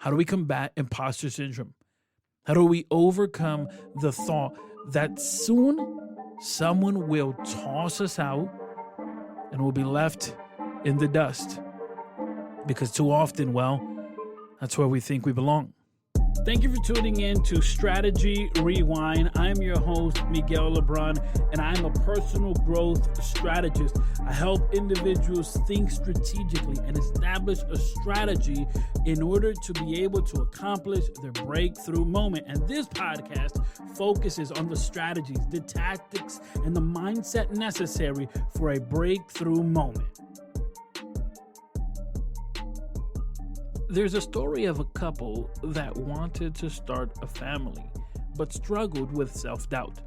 How do we combat imposter syndrome? How do we overcome the thought that soon someone will toss us out and we'll be left in the dust? Because too often, that's where we think we belong. Thank you for tuning in to Strategy Rewind. I'm your host, Miguel Lebron, and I'm a personal growth strategist. I help individuals think strategically and establish a strategy in order to be able to accomplish their breakthrough moment. And this podcast focuses on the strategies, the tactics, and the mindset necessary for a breakthrough moment. There's a story of a couple that wanted to start a family, but struggled with self-doubt.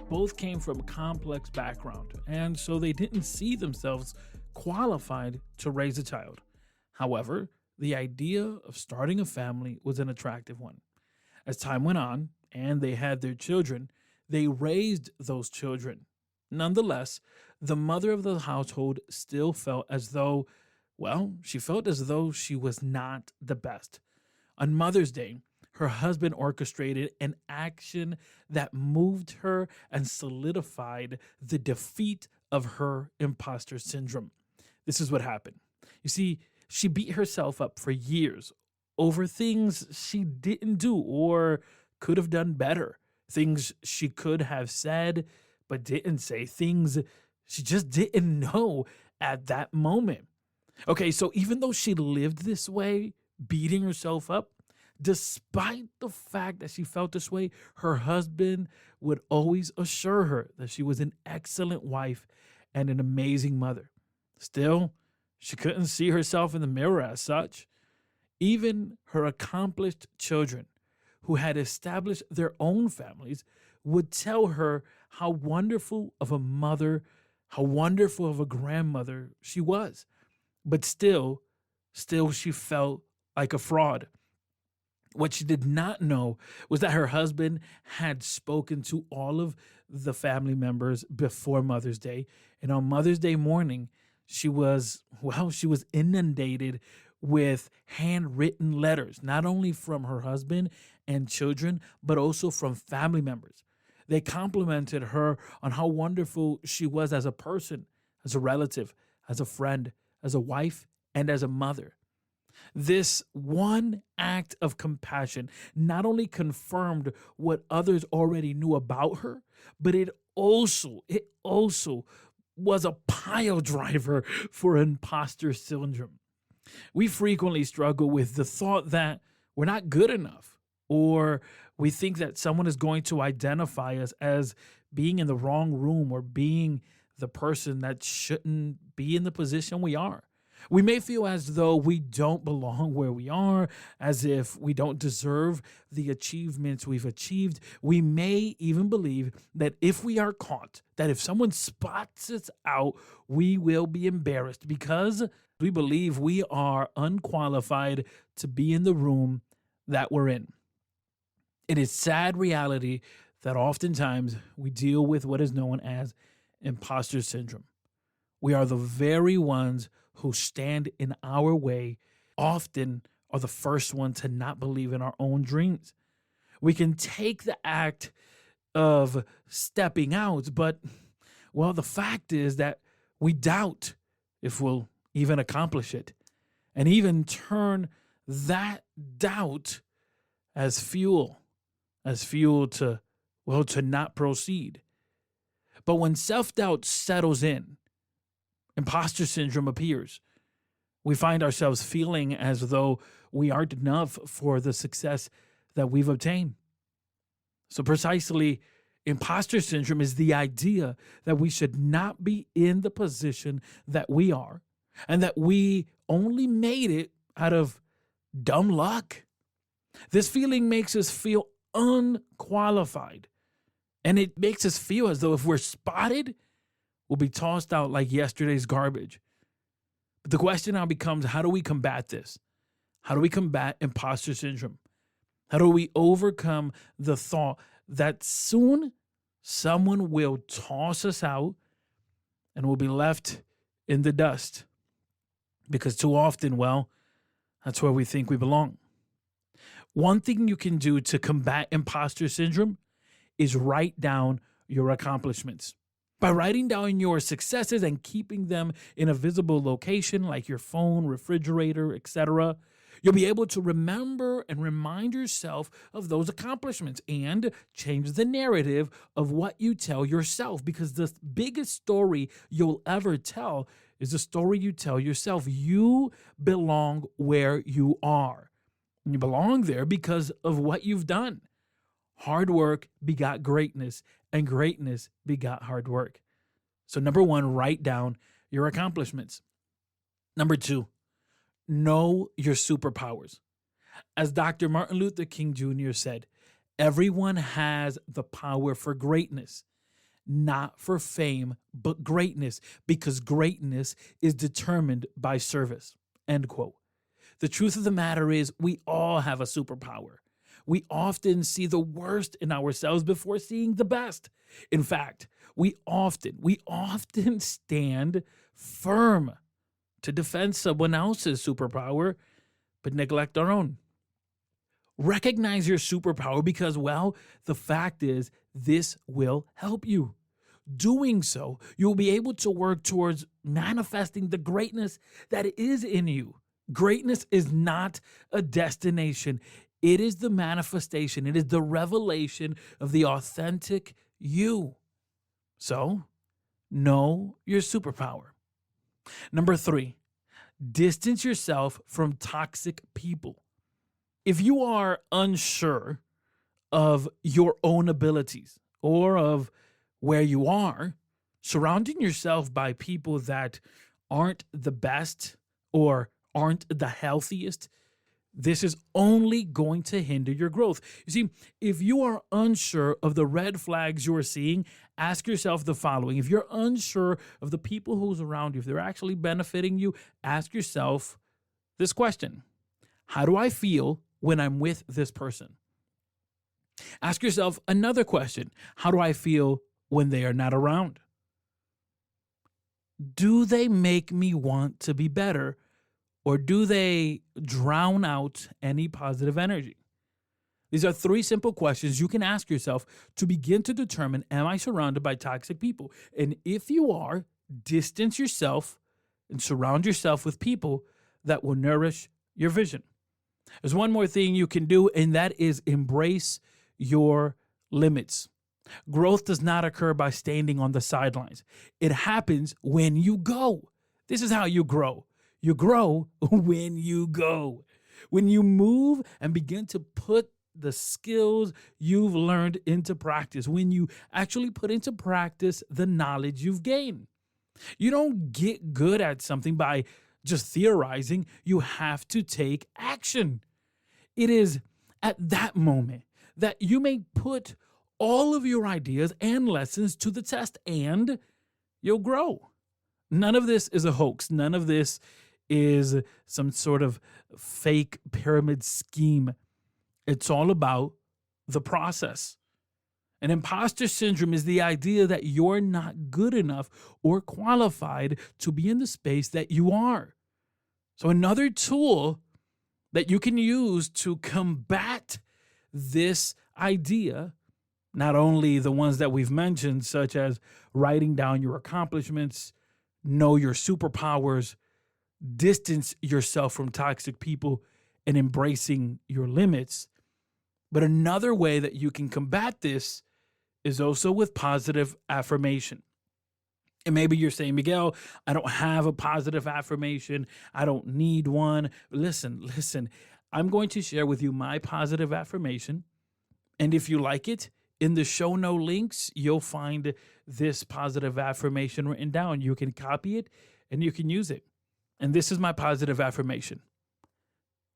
Both came from a complex background, and so they didn't see themselves qualified to raise a child. However, the idea of starting a family was an attractive one. As time went on, and they had their children, they raised those children. Nonetheless, the mother of the household still felt as though she felt as though she was not the best. On Mother's Day, her husband orchestrated an action that moved her and solidified the defeat of her imposter syndrome. This is what happened. You see, she beat herself up for years over things she didn't do or could have done better, things she could have said but didn't say, things she just didn't know at that moment. Okay, so even though she lived this way, beating herself up, despite the fact that she felt this way, her husband would always assure her that she was an excellent wife and an amazing mother. Still, she couldn't see herself in the mirror as such. Even her accomplished children, who had established their own families, would tell her how wonderful of a mother, how wonderful of a grandmother she was. But still she felt like a fraud. What she did not know was that her husband had spoken to all of the family members before Mother's Day. And on Mother's Day morning, she was inundated with handwritten letters, not only from her husband and children, but also from family members. They complimented her on how wonderful she was as a person, as a relative, as a friend, as a wife, and as a mother. This one act of compassion not only confirmed what others already knew about her, but it also was a pile driver for imposter syndrome. We frequently struggle with the thought that we're not good enough, or we think that someone is going to identify us as being in the wrong room or being the person that shouldn't be in the position we are. We may feel as though we don't belong where we are, as if we don't deserve the achievements we've achieved. We may even believe that if we are caught, that if someone spots us out, we will be embarrassed because we believe we are unqualified to be in the room that we're in. It is sad reality that oftentimes we deal with what is known as imposter syndrome. We are the very ones who stand in our way, often are the first one to not believe in our own dreams. We can take the act of stepping out, but, the fact is that we doubt if we'll even accomplish it, and even turn that doubt as fuel to not proceed. But when self-doubt settles in, imposter syndrome appears. We find ourselves feeling as though we aren't enough for the success that we've obtained. So precisely, imposter syndrome is the idea that we should not be in the position that we are, and that we only made it out of dumb luck. This feeling makes us feel unqualified. And it makes us feel as though if we're spotted, we'll be tossed out like yesterday's garbage. But the question now becomes, how do we combat this? How do we combat imposter syndrome? How do we overcome the thought that soon someone will toss us out and we'll be left in the dust? Because too often, that's where we think we belong. One thing you can do to combat imposter syndrome is write down your accomplishments. By writing down your successes and keeping them in a visible location like your phone, refrigerator, etc., you'll be able to remember and remind yourself of those accomplishments and change the narrative of what you tell yourself, because the biggest story you'll ever tell is the story you tell yourself. You belong where you are. You belong there because of what you've done. Hard work begot greatness, and greatness begot hard work. So number 1, write down your accomplishments. Number 2, know your superpowers. As Dr. Martin Luther King Jr. said, everyone has the power for greatness, not for fame, but greatness, because greatness is determined by service. End quote. The truth of the matter is we all have a superpower. We often see the worst in ourselves before seeing the best. In fact, we often stand firm to defend someone else's superpower, but neglect our own. Recognize your superpower because, well, the fact is this will help you. Doing so, you'll be able to work towards manifesting the greatness that is in you. Greatness is not a destination. It is the manifestation. It is the revelation of the authentic you. So, know your superpower. Number 3, distance yourself from toxic people. If you are unsure of your own abilities or of where you are, surrounding yourself by people that aren't the best or aren't the healthiest, this is only going to hinder your growth. You see, if you are unsure of the red flags you're seeing, ask yourself the following. If you're unsure of the people who's around you, if they're actually benefiting you, ask yourself this question. How do I feel when I'm with this person? Ask yourself another question. How do I feel when they are not around? Do they make me want to be better? Or do they drown out any positive energy? These are 3 simple questions you can ask yourself to begin to determine, am I surrounded by toxic people? And if you are, distance yourself and surround yourself with people that will nourish your vision. There's one more thing you can do, and that is embrace your limits. Growth does not occur by standing on the sidelines. It happens when you go. This is how you grow. You grow when you go. When you move and begin to put the skills you've learned into practice. When you actually put into practice the knowledge you've gained. You don't get good at something by just theorizing. You have to take action. It is at that moment that you may put all of your ideas and lessons to the test, and you'll grow. None of this is a hoax. None of this is some sort of fake pyramid scheme. It's all about the process. And imposter syndrome is the idea that you're not good enough or qualified to be in the space that you are. So another tool that you can use to combat this idea, not only the ones that we've mentioned, such as writing down your accomplishments, know your superpowers, distance yourself from toxic people, and embracing your limits. But another way that you can combat this is also with positive affirmation. And maybe you're saying, Miguel, I don't have a positive affirmation. I don't need one. Listen, I'm going to share with you my positive affirmation. And if you like it, in the show note links, you'll find this positive affirmation written down. You can copy it and you can use it. And this is my positive affirmation.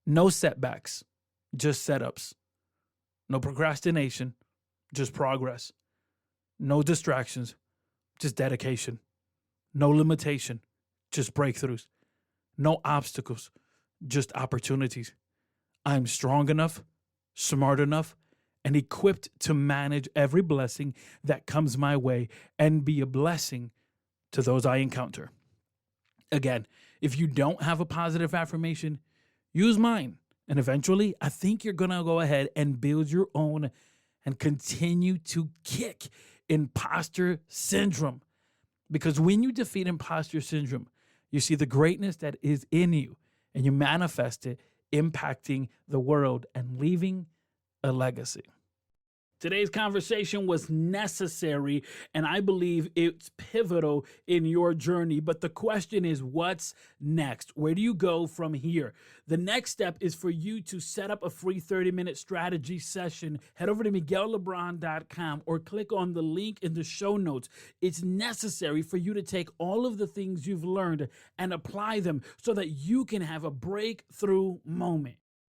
No setbacks, just setups. No procrastination, just progress. No distractions, just dedication. No limitation, just breakthroughs. No obstacles, just opportunities. I'm strong enough, smart enough, and equipped to manage every blessing that comes my way and be a blessing to those I encounter. Again, if you don't have a positive affirmation, use mine And eventually, I think you're going to go ahead and build your own and continue to kick imposter syndrome. Because when you defeat imposter syndrome, you see the greatness that is in you and you manifest it, impacting the world and leaving a legacy. Today's conversation was necessary, and I believe it's pivotal in your journey. But the question is, what's next? Where do you go from here? The next step is for you to set up a free 30-minute strategy session. Head over to miguellebron.com or click on the link in the show notes. It's necessary for you to take all of the things you've learned and apply them so that you can have a breakthrough moment.